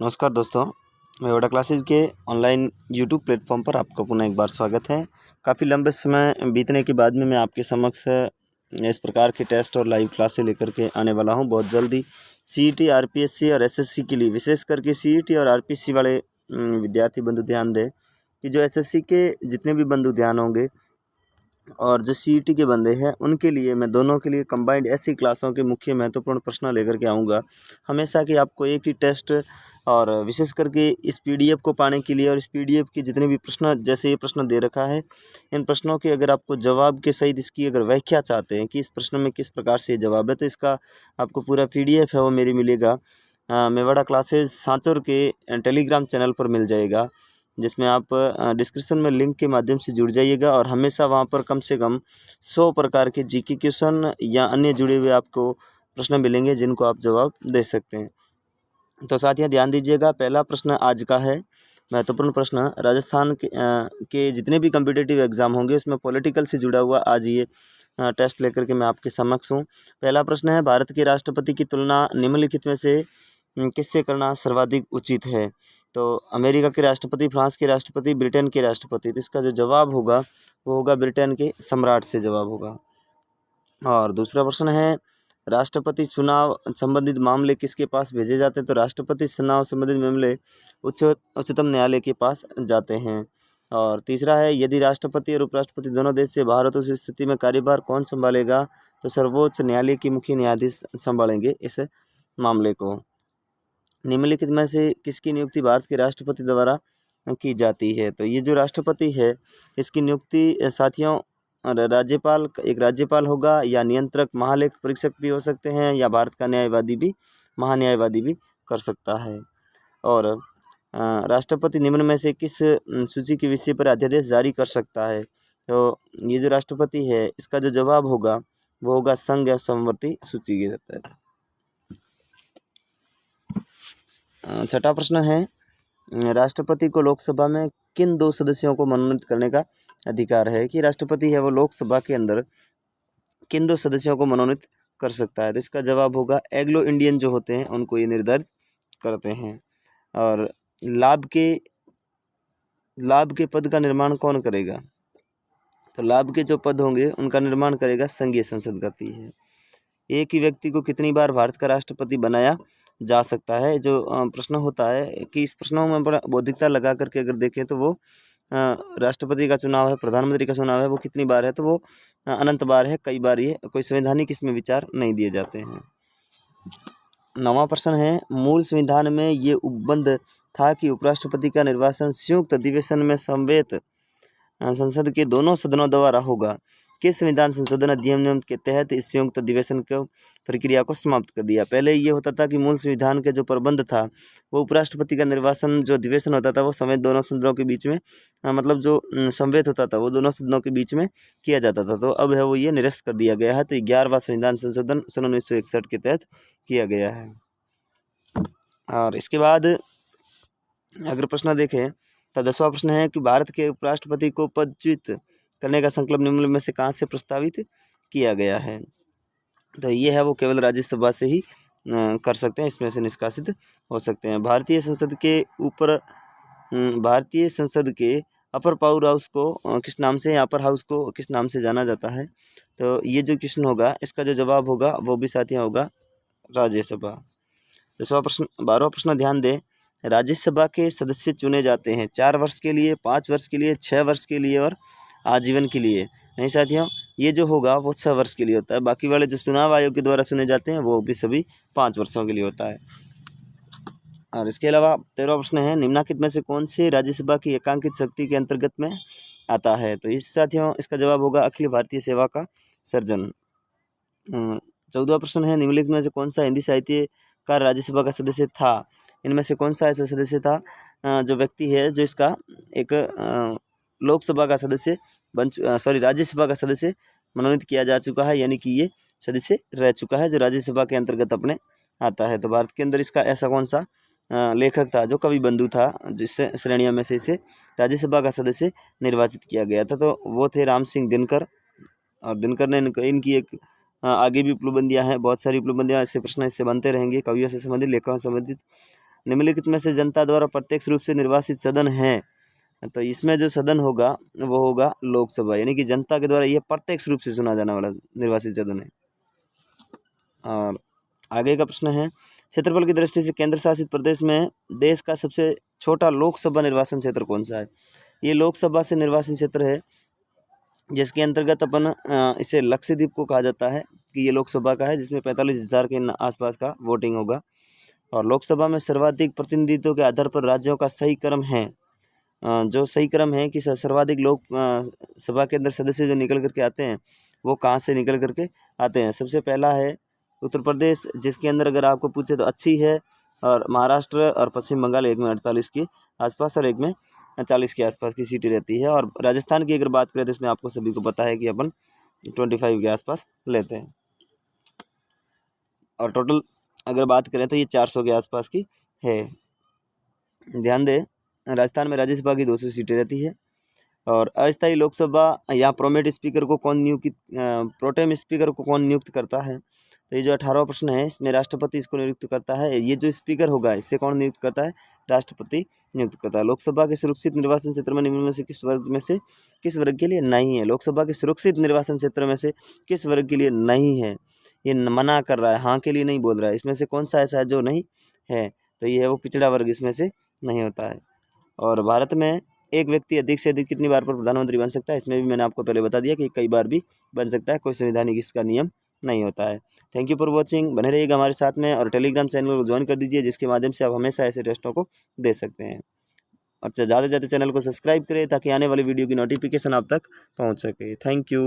नमस्कार दोस्तों, मैं योगा क्लासेस के ऑनलाइन यूट्यूब प्लेटफॉर्म पर आपका पुनः एक बार स्वागत है। काफ़ी लंबे समय बीतने के बाद में मैं आपके समक्ष इस प्रकार के टेस्ट और लाइव क्लासें लेकर के आने वाला हूं। बहुत जल्दी सीईटी, आरपीएससी और एसएससी के लिए, विशेष करके सीईटी और आरपीएससी वाले विद्यार्थी बंधु ध्यान दें कि जो एसएससी के जितने भी बंधु ध्यान होंगे और जो सीईटी के बंदे हैं उनके लिए मैं दोनों के लिए कंबाइंड ऐसी क्लासों के मुख्य महत्वपूर्ण प्रश्न लेकर के आऊँगा। हमेशा कि आपको एक ही टेस्ट और विशेष करके इस पीडीएफ को पाने के लिए और इस पीडीएफ के जितने भी प्रश्न, जैसे ये प्रश्न दे रखा है, इन प्रश्नों के अगर आपको जवाब के सहित इसकी अगर व्याख्या चाहते हैं कि इस प्रश्न में किस प्रकार से जवाब है, तो इसका आपको पूरा पीडीएफ है वो मेरी मिलेगा मेवाड़ा क्लासेस सांचौर के टेलीग्राम चैनल पर मिल जाएगा, जिसमें आप डिस्क्रिप्शन में लिंक के माध्यम से जुड़ जाइएगा और हमेशा वहाँ पर कम से कम 100 प्रकार के जीके क्वेश्चन या अन्य जुड़े हुए आपको प्रश्न मिलेंगे जिनको आप जवाब दे सकते हैं। तो साथियों ध्यान दीजिएगा, पहला प्रश्न आज का है महत्वपूर्ण प्रश्न। राजस्थान के जितने भी कम्पिटिटिव एग्जाम होंगे उसमें पॉलिटिकल से जुड़ा हुआ आज ये टेस्ट लेकर के मैं आपके समक्ष हूँ। पहला प्रश्न है, भारत के राष्ट्रपति की तुलना निम्नलिखित में से किससे करना सर्वाधिक उचित है? तो अमेरिका के राष्ट्रपति, फ्रांस के राष्ट्रपति, ब्रिटेन के राष्ट्रपति। तो इसका जो जवाब होगा वो होगा ब्रिटेन के सम्राट से जवाब होगा। और दूसरा प्रश्न है, राष्ट्रपति चुनाव संबंधित मामले किसके पास भेजे जाते हैं? तो राष्ट्रपति चुनाव संबंधित मामले उच्चतम न्यायालय के पास जाते हैं। और तीसरा है, यदि राष्ट्रपति और उपराष्ट्रपति दोनों देश से बाहर हो तो उस स्थिति में कार्यभार कौन संभालेगा? तो सर्वोच्च न्यायालय के मुख्य न्यायाधीश संभालेंगे इस मामले को। निम्नलिखित में से किसकी नियुक्ति भारत के राष्ट्रपति द्वारा की जाती है? तो ये जो राष्ट्रपति है इसकी नियुक्ति साथियों राज्यपाल, एक राज्यपाल होगा या नियंत्रक महालेख परीक्षक भी हो सकते हैं या भारत का न्यायवादी भी, महान्यायवादी भी कर सकता है। और राष्ट्रपति निम्न में से किस सूची के विषय पर अध्यादेश जारी कर सकता है? तो ये जो राष्ट्रपति है इसका जो जवाब होगा वो होगा संघ या समवर्ती सूची के तहत। छठा प्रश्न है, राष्ट्रपति को लोकसभा में किन 2 सदस्यों को मनोनीत करने का अधिकार है? कि राष्ट्रपति है वो लोकसभा के अंदर किन 2 सदस्यों को मनोनीत कर सकता है? तो इसका जवाब होगा एंग्लो इंडियन जो होते हैं उनको ये निर्धारित करते हैं। और लाभ के पद का निर्माण कौन करेगा? तो लाभ के जो पद होंगे उनका निर्माण करेगा संघीय संसद करती है। एक ही व्यक्ति को कितनी बार भारत का राष्ट्रपति बनाया जा सकता है? जो प्रश्न होता है कि इस प्रश्नों में बड़ा बौद्धिकता लगा करके अगर देखें तो वो राष्ट्रपति का चुनाव है, प्रधानमंत्री का चुनाव है, वो कितनी बार है? तो वो अनंत बार है, कई बार ये कोई संवैधानिक इसमें विचार नहीं दिए जाते हैं। 9वां प्रश्न है, मूल संविधान में ये उपबंध था कि उपराष्ट्रपति का निर्वाचन संयुक्त अधिवेशन में समवेत संसद के दोनों सदनों द्वारा होगा। किस संविधान संशोधन अधिनियम के तहत इस संयुक्त अधिवेशन को प्रक्रिया को समाप्त कर दिया? पहले ये होता था कि मूल संविधान के जो प्रबंध था वो उपराष्ट्रपति का निर्वाचन जो अधिवेशन होता था वो समवेत दोनों सदनों के बीच में मतलब जो समवेत होता था वो दोनों सदनों के बीच में किया जाता था। तो अब है वो ये निरस्त कर दिया गया है। तो 11वां संविधान संशोधन सन 1961 के तहत किया गया है। और इसके बाद अगर प्रश्न देखें तो 10वां प्रश्न है कि भारत के उपराष्ट्रपति को पदच्युत करने का संकल्प निम्न में से कहाँ से प्रस्तावित किया गया है? तो ये है वो केवल राज्यसभा से ही कर सकते हैं, इसमें से निष्कासित हो सकते हैं। भारतीय संसद के अपर पावर हाउस को किस नाम से, अपर हाउस को किस नाम से जाना जाता है? तो ये जो क्वेश्चन होगा इसका जो जवाब होगा वो भी साथियों होगा राज्यसभा। 12वां प्रश्न ध्यान दें, राज्यसभा के सदस्य चुने जाते हैं 4 वर्ष के लिए, 5 वर्ष के लिए, 6 वर्ष के लिए और आजीवन के लिए। नहीं साथियों, ये जो होगा वो 6 वर्ष के लिए होता है। बाकी वाले जो चुनाव आयोग के द्वारा चुने जाते हैं वो भी सभी 5 वर्षों के लिए होता है। और इसके अलावा 13वां प्रश्न है, निम्नलिखित में से कौन से राज्यसभा की एकांकित शक्ति के अंतर्गत में आता है? तो इस साथियों इसका जवाब होगा अखिल भारतीय सेवा का सर्जन। 14वां प्रश्न है, निम्नलिखित में से कौन सा हिंदी साहित्यकार राज्यसभा का सदस्य था? इनमें से कौन सा ऐसा सदस्य था जो व्यक्ति है जो इसका एक लोकसभा का सदस्य राज्यसभा का सदस्य मनोनीत किया जा चुका है, यानी कि ये सदस्य रह चुका है जो राज्यसभा के अंतर्गत अपने आता है। तो भारत के अंदर इसका ऐसा कौन सा लेखक था जो कवि बंधु था जिससे श्रेणियों में से इसे राज्यसभा का सदस्य निर्वाचित किया गया था? तो वो थे राम सिंह दिनकर। और दिनकर ने इनकी एक आगे भी उपलब्धियाँ हैं, बहुत सारी उपलब्धियाँ, ऐसे प्रश्न इससे बनते रहेंगे, कवियों से संबंधित, लेखकों से संबंधित। निम्नलिखित में से जनता द्वारा प्रत्यक्ष रूप से निर्वाचित सदन है, तो इसमें जो सदन होगा वो होगा लोकसभा, यानी कि जनता के द्वारा यह प्रत्यक्ष रूप से चुना जाने वाला निर्वाचित सदन है। और आगे का प्रश्न है, क्षेत्रफल की दृष्टि से केंद्र शासित प्रदेश में देश का सबसे छोटा लोकसभा निर्वाचन क्षेत्र कौन सा है? ये लोकसभा से निर्वाचन क्षेत्र है जिसके अंतर्गत अपन इसे लक्षद्वीप को कहा जाता है कि ये लोकसभा का है, जिसमें 45,000 के आसपास का वोटिंग होगा। और लोकसभा में सर्वाधिक प्रतिनिधित्व के आधार पर राज्यों का सही क्रम है, जो सही क्रम है कि सर्वाधिक लोक सभा के अंदर सदस्य जो निकल करके आते हैं वो कहाँ से निकल करके आते हैं। सबसे पहला है उत्तर प्रदेश, जिसके अंदर अगर आपको पूछे तो 80 है, और महाराष्ट्र और पश्चिम बंगाल एक में 48 के आसपास और एक में 40 के आसपास की सीटें रहती है। और राजस्थान की अगर बात करें तो इसमें आपको सभी को पता है कि अपन 25 के आसपास लेते हैं। और टोटल अगर बात करें तो ये 400 के आसपास की है। ध्यान दें, राजस्थान में राज्यसभा की 200 सीटें रहती है। और अस्थायी लोकसभा या प्रोटेम स्पीकर को कौन नियुक्त करता है? तो ये जो 18वां प्रश्न है इसमें राष्ट्रपति इसको नियुक्त करता है। ये जो स्पीकर होगा इससे कौन नियुक्त करता है? राष्ट्रपति नियुक्त करता है। लोकसभा के सुरक्षित निर्वाचन क्षेत्र में निम्न में से किस वर्ग के लिए नहीं है? लोकसभा के सुरक्षित निर्वाचन क्षेत्र में से किस वर्ग के लिए नहीं है? ये मना कर रहा है, हाँ के लिए नहीं बोल रहा है। इसमें से कौन सा ऐसा है जो नहीं है? तो ये है वो पिछड़ा वर्ग, इसमें से नहीं होता है। और भारत में एक व्यक्ति अधिक से अधिक कितनी बार पर प्रधानमंत्री बन सकता है? इसमें भी मैंने आपको पहले बता दिया कि कई बार भी बन सकता है, कोई संवैधानिक इसका नियम नहीं होता है। Thank you for watching. बने रहिएगा हमारे साथ में और टेलीग्राम चैनल को ज्वाइन कर दीजिए, जिसके माध्यम से आप हमेशा ऐसे टेस्टों को दे सकते हैं। और ज़्यादा से ज़्यादा चैनल को सब्सक्राइब करें ताकि आने वाली वीडियो की नोटिफिकेशन आप तक पहुँच सके। Thank you.